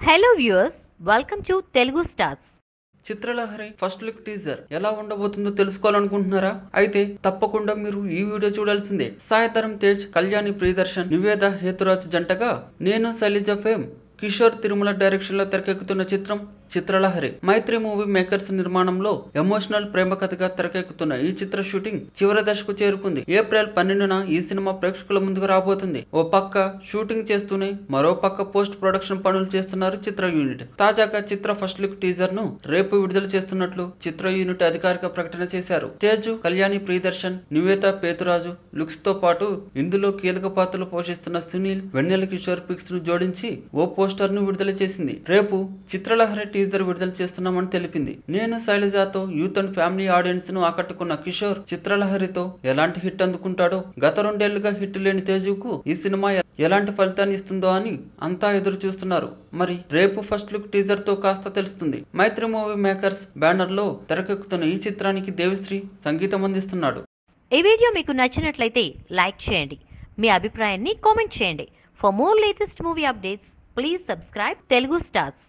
Hello viewers, welcome to Telugu stars. Chitralahari first look teaser ఎలా ఉండబోతుందో తెలుసుకోవాలనుకుంటున్నారా? అయితే తప్పకుండా మీరు ఈ వీడియో చూడాల్సిందే. సాయిధరం తేజ్, కళ్యాణి ప్రియదర్శన్, నివేద హేతురాజ్ జంటగా నేను శైలజ ఫేమ్ కిషోర్ తిరుమల డైరెక్షన్ లో తెరకెక్కుతున్న చిత్రం చిత్రలహరి. మైత్రి మూవీ మేకర్స్ నిర్మాణంలో ఎమోషనల్ ప్రేమ కథగా తెరకెక్కుతున్న ఈ చిత్ర షూటింగ్ చివరి దశకు చేరుకుంది. ఏప్రిల్ 12న ఈ సినిమా ప్రేక్షకుల ముందుకు రాబోతుంది. ఓ పక్క షూటింగ్ చేస్తూనే మరో పక్క పోస్ట్ ప్రొడక్షన్ పనులు చేస్తున్నారు చిత్ర యూనిట్. తాజాగా చిత్ర ఫస్ట్ లుక్ టీజర్ ను రేపు విడుదల చేస్తున్నట్లు చిత్ర యూనిట్ అధికారిక ప్రకటన చేశారు. తేజు, కళ్యాణి ప్రియదర్శన్, నివేత పేతురాజు లుక్స్ తో పాటు ఇందులో కీలక పాత్రలు పోషిస్తున్న సునీల్, వెన్నెల కిషోర్ పిక్స్ ను జోడించి ఓ పోస్టర్ ను విడుదల చేసింది. రేపు చిత్రలహరి టీజర్ విడుదల చేస్తున్నామని తెలిపింది. నేను శైలజతో యూత్ అండ్ ఫ్యామిలీ ఆడియన్స్ ను ఆకట్టుకున్న కిషోర్ చిత్రలహరితో ఎలాంటి హిట్ అందుకుంటాడో, గత 2 ఏళ్లుగా హిట్ లేని తేజుకు ఈ సినిమా ఎలాంటి ఫలితాన్ని ఇస్తుందో అని అంతా ఎదురు చూస్తున్నారు. మరి రేపు ఫస్ట్ లుక్ టీజర్ తో కాస్త తెలుస్తుంది. మైత్రి మూవీ మేకర్స్ బ్యానర్ లో తెరకెక్కుతున్న ఈ చిత్రానికి దేవిశ్రీ సంగీతం అందిస్తున్నాడు. ఈ వీడియో మీకు నచ్చినట్లయితే లైక్ చేయండి, మీ అభిప్రాయాన్ని కామెంట్ చేయండి. For more latest movie updates please subscribe Telugu stars.